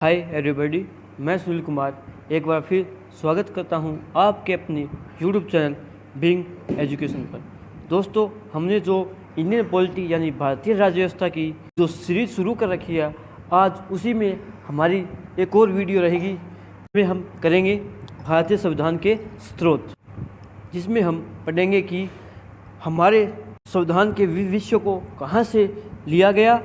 Hi everybody, मैं सुनील कुमार एक बार फिर स्वागत करता हूं आपके अपने यूट्यूब चैनल बीइंग एजुकेशन पर। दोस्तों, हमने जो इंडियन पॉलिटी यानी भारतीय राज्य व्यवस्था की जो सीरीज शुरू कर रखी है, आज उसी में हमारी एक और वीडियो रहेगी जिसमें हम करेंगे भारतीय संविधान के स्रोत, जिसमें हम पढ़ेंगे कि हमारे संविधान के विषयों को कहाँ से लिया गया,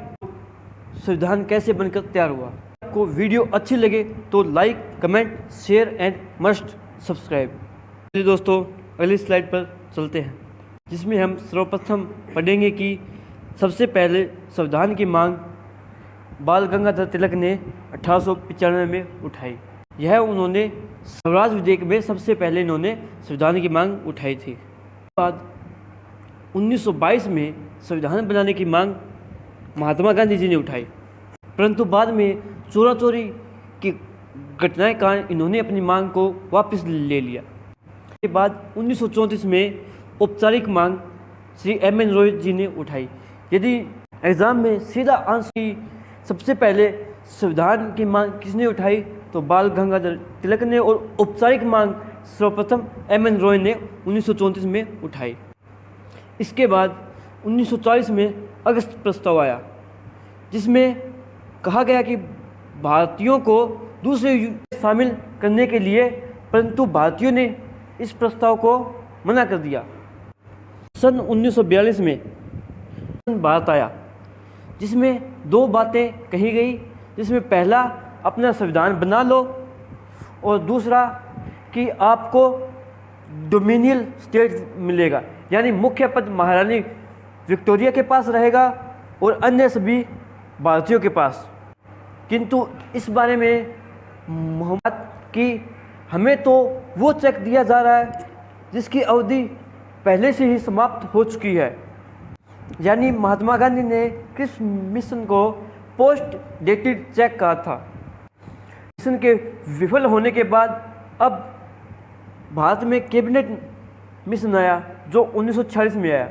संविधान कैसे बनकर तैयार हुआ। आपको वीडियो अच्छी लगे तो like, comment, share and must subscribe. चलिए दोस्तों, अगली स्लाइड पर चलते हैं, जिसमें हम सर्वप्रथम पढ़ेंगे कि सबसे पहले संविधान की मांग बाल गंगाधर तिलक ने 1895 में उठाई। यह उन्होंने स्वराज विधेयक में सबसे पहले इन्होंने संविधान की मांग उठाई थी। बाद 1922 में संविधान बनाने की मांग महात्मा गांधी जी ने उठाई, परंतु बाद में चोरा चोरी की घटनाएं कारण इन्होंने अपनी मांग को वापस ले लिया। के बाद 1934 में औपचारिक मांग श्री एम.एन. रॉय जी ने उठाई। यदि एग्जाम में सीधा आंसर की सबसे पहले संविधान की मांग किसने उठाई तो बाल गंगाधर तिलक ने, और औपचारिक मांग सर्वप्रथम एम.एन. रॉय ने 1934 में उठाई। इसके बाद 1940 में अगस्त प्रस्ताव आया, जिसमें कहा गया कि भारतीयों को दूसरे शामिल करने के लिए, परंतु भारतीयों ने इस प्रस्ताव को मना कर दिया। सन 1942 में भारत आया, जिसमें दो बातें कही गई, जिसमें पहला अपना संविधान बना लो और दूसरा कि आपको डोमिनियल स्टेट मिलेगा, यानी मुख्य पद महारानी विक्टोरिया के पास रहेगा और अन्य सभी भारतीयों के पास। किंतु इस बारे में मोहम्मद कि हमें तो वो चेक दिया जा रहा है जिसकी अवधि पहले से ही समाप्त हो चुकी है, यानी महात्मा गांधी ने क्रिप्स मिशन को पोस्ट डेटेड चेक कहा था। मिशन के विफल होने के बाद अब भारत में कैबिनेट मिशन आया, जो 1946 में आया।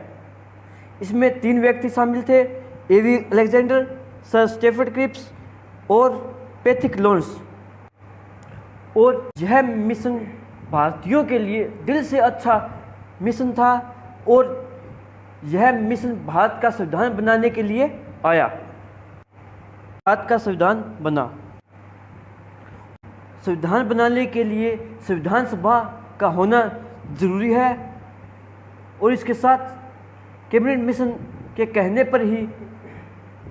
इसमें 3 व्यक्ति शामिल थे, A V. Alexander, sir Stafford Cripps और पैथिक लॉरेंस। और यह मिशन भारतीयों के लिए दिल से अच्छा मिशन था, और यह मिशन भारत का संविधान बनाने के लिए आया। भारत का संविधान बना। संविधान बनाने के लिए संविधान सभा का होना जरूरी है, और इसके साथ कैबिनेट मिशन के कहने पर ही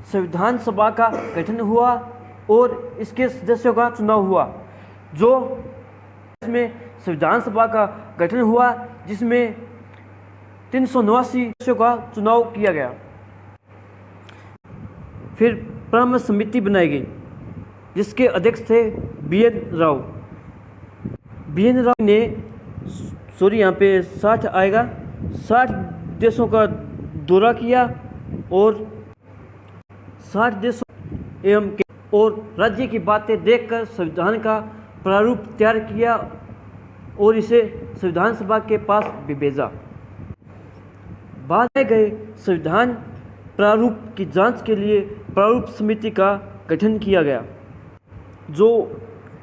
संविधान सभा का गठन हुआ और इसके सदस्यों का चुनाव हुआ। जो इसमें संविधान सभा का गठन हुआ, जिसमें 389 सदस्यों का चुनाव किया गया। फिर परामर्श समिति बनाई गई, जिसके अध्यक्ष थे बी.एन. राव। बी.एन. राव ने यहाँ पे 60 आएगा, 60 देशों का दौरा किया और 60 देशों एवं और राज्य की बातें देखकर संविधान का प्रारूप तैयार किया और इसे संविधान सभा के पास भी भेजा। बाद में गए संविधान प्रारूप की जांच के लिए प्रारूप समिति का गठन किया गया, जो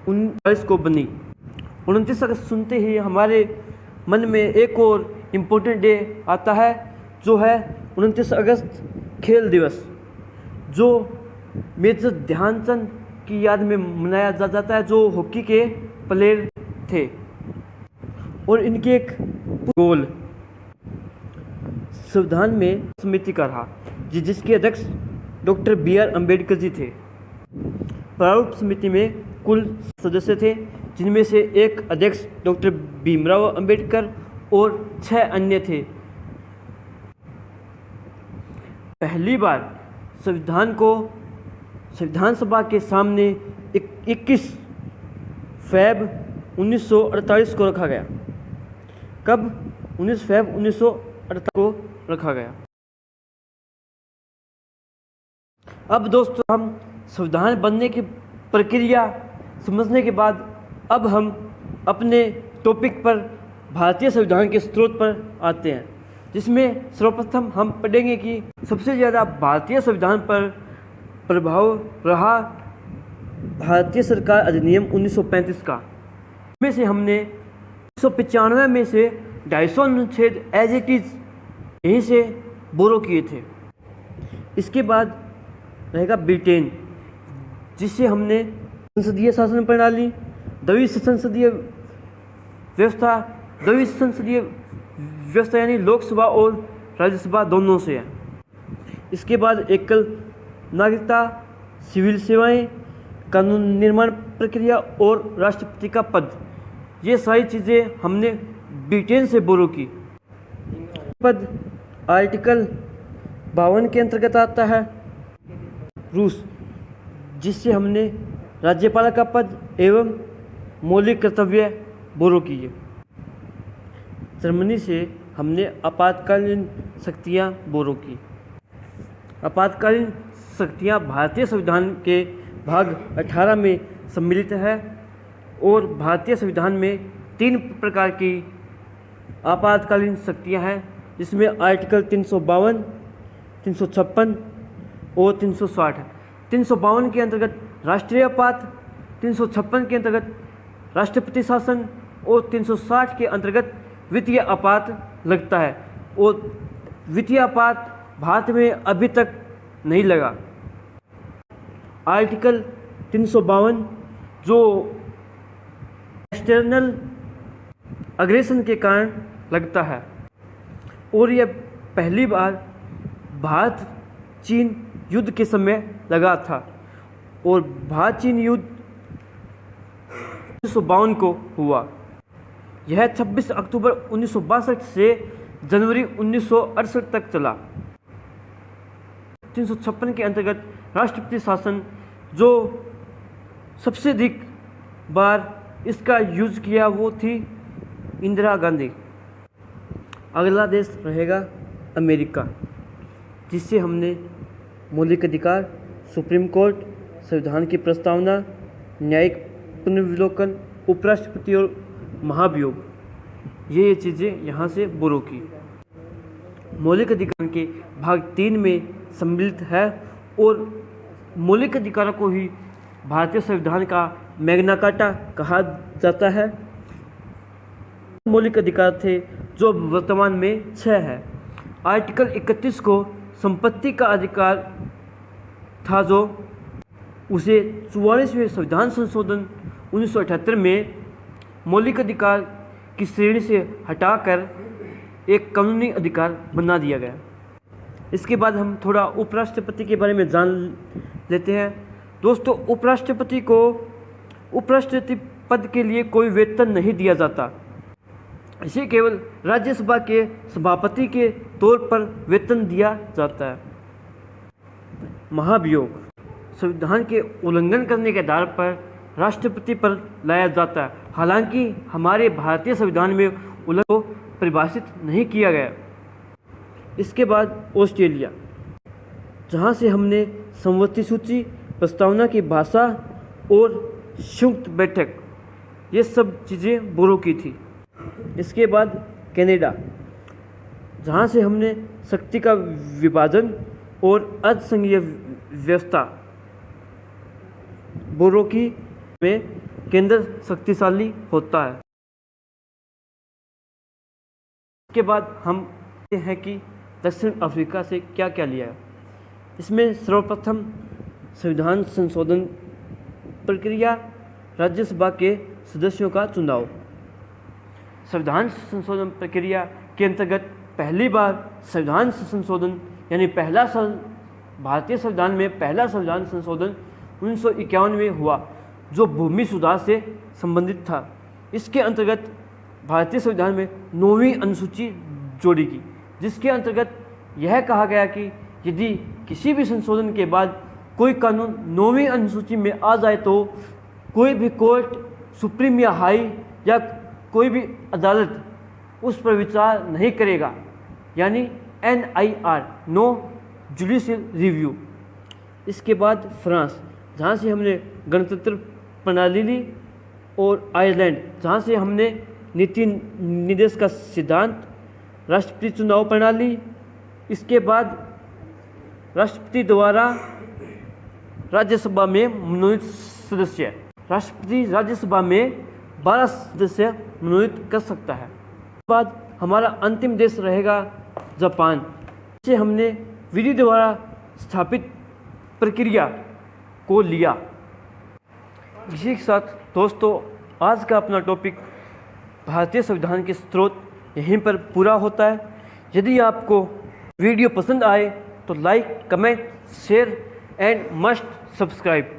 19 को बनी। 29 अगस्त सुनते ही हमारे मन में एक और इम्पोर्टेंट डे आता है, जो है 29 अगस्त खेल दिवस, जो मेजर ध्यानचंद की याद में मनाया जाता है, जो हॉकी के प्लेयर थे। और इनके एक गोल संविधान में समिति का रहा, जिसके अध्यक्ष डॉक्टर बी.आर. अम्बेडकर जी थे। प्रारूप समिति में कुल सदस्य थे, जिनमें से एक अध्यक्ष डॉक्टर भीमराव अम्बेडकर और 6 अन्य थे। पहली बार संविधान को संविधान सभा के सामने 21 फरवरी 1948 को रखा गया। कब? 19 फरवरी 1948 को रखा गया। अब दोस्तों, हम संविधान बनने की प्रक्रिया समझने के बाद अब हम अपने टॉपिक पर, भारतीय संविधान के स्रोत पर आते हैं, जिसमें सर्वप्रथम हम पढ़ेंगे कि सबसे ज़्यादा भारतीय संविधान पर प्रभाव रहा भारतीय सरकार अधिनियम 1935 का, में से हमने 1995 में से 250 अनुच्छेद एज इट इज़ यहीं से बोरो किए थे। इसके बाद रहेगा ब्रिटेन, जिससे हमने संसदीय शासन प्रणाली, द्विसंसदीय संसदीय व्यवस्था यानी लोकसभा और राज्यसभा दोनों से है। इसके बाद एकल नागरिकता, सिविल सेवाएं, कानून निर्माण प्रक्रिया और राष्ट्रपति का पद, ये सारी चीज़ें हमने ब्रिटेन से बोरो की। पद आर्टिकल 52 के अंतर्गत आता है। रूस, जिससे हमने राज्यपाल का पद एवं मौलिक कर्तव्य बोरो किए। जर्मनी से हमने आपातकालीन शक्तियाँ बोरो की। आपातकालीन शक्तियाँ भारतीय संविधान के भाग 18 में सम्मिलित है और भारतीय संविधान में 3 प्रकार की आपातकालीन शक्तियाँ हैं, जिसमें आर्टिकल 352, 356 और 360 है। 352 के अंतर्गत राष्ट्रीय आपात, 356 के अंतर्गत राष्ट्रपति शासन और 360 के अंतर्गत वित्तीय आपात लगता है। और वित्तीय आपात भारत में अभी तक नहीं लगा। आर्टिकल 352 जो एक्सटर्नल अग्रेशन के कारण लगता है और यह पहली बार भारत चीन युद्ध के समय लगा था और भारत चीन युद्ध 1952 को हुआ। यह 26 अक्टूबर 1962 से जनवरी 1968 तक चला। 356 के अंतर्गत राष्ट्रपति शासन, जो सबसे अधिक बार इसका यूज किया वो थी इंदिरा गांधी। अगला देश रहेगा अमेरिका, जिससे हमने मौलिक अधिकार, सुप्रीम कोर्ट, संविधान की प्रस्तावना, न्यायिक पुनर्विलोकन, उपराष्ट्रपति और महाभियोग, ये चीज़ें यहाँ से बोरो की। मौलिक अधिकार के भाग 3 में सम्मिलित है और मौलिक अधिकारों को ही भारतीय संविधान का मैग्ना कार्टा कहा जाता है। मौलिक अधिकार थे जो वर्तमान में 6 है। आर्टिकल 31 को संपत्ति का अधिकार था, जो उसे 44वें संविधान संशोधन 1978 में मौलिक अधिकार की श्रेणी से हटाकर एक कानूनी अधिकार बना दिया गया। इसके बाद हम थोड़ा उपराष्ट्रपति के बारे में जान लेते हैं। दोस्तों, उपराष्ट्रपति को उपराष्ट्रपति पद के लिए कोई वेतन नहीं दिया जाता। इसे केवल राज्यसभा के सभापति के तौर पर वेतन दिया जाता है। महाभियोग संविधान के उल्लंघन करने के आधार पर राष्ट्रपति पर लाया जाता है। हालांकि हमारे भारतीय संविधान में उल्लंघन को परिभाषित नहीं किया गया। इसके बाद ऑस्ट्रेलिया, जहां से हमने संवत्ति सूची, प्रस्तावना की भाषा और संयुक्त बैठक, ये सब चीज़ें बोरो की थी। इसके बाद कनाडा, जहां से हमने शक्ति का विभाजन और अर्धसंघीय व्यवस्था बोरो की, में केंद्र शक्तिशाली होता है। इसके बाद हम देखते हैं कि दक्षिण अफ्रीका से क्या क्या लिया है। इसमें सर्वप्रथम संविधान संशोधन प्रक्रिया, राज्यसभा के सदस्यों का चुनाव। संविधान संशोधन प्रक्रिया के अंतर्गत पहली बार संविधान संशोधन यानी भारतीय संविधान में पहला संविधान संशोधन 1951 में हुआ, जो भूमि सुधार से संबंधित था। इसके अंतर्गत भारतीय संविधान में 9वीं अनुसूची जोड़ी गई, जिसके अंतर्गत यह कहा गया कि यदि किसी भी संशोधन के बाद कोई कानून 9वीं अनुसूची में आ जाए तो कोई भी कोर्ट, सुप्रीम या हाई या कोई भी अदालत उस पर विचार नहीं करेगा, यानी NIR, नो जुडिशियल रिव्यू। इसके बाद फ्रांस, जहाँ से हमने गणतंत्र प्रणाली ली, और आयरलैंड, जहाँ से हमने नीति निर्देश का सिद्धांत, राष्ट्रपति चुनाव प्रणाली। इसके बाद राष्ट्रपति द्वारा राज्यसभा में मनोनीत सदस्य, राष्ट्रपति राज्यसभा में 12 सदस्य मनोनीत कर सकता है। उसके बाद हमारा अंतिम देश रहेगा जापान, जिसे हमने विधि द्वारा स्थापित प्रक्रिया को लिया। इसी के साथ दोस्तों आज का अपना टॉपिक भारतीय संविधान के स्रोत यहीं पर पूरा होता है। यदि आपको वीडियो पसंद आए तो like, comment, share and must subscribe.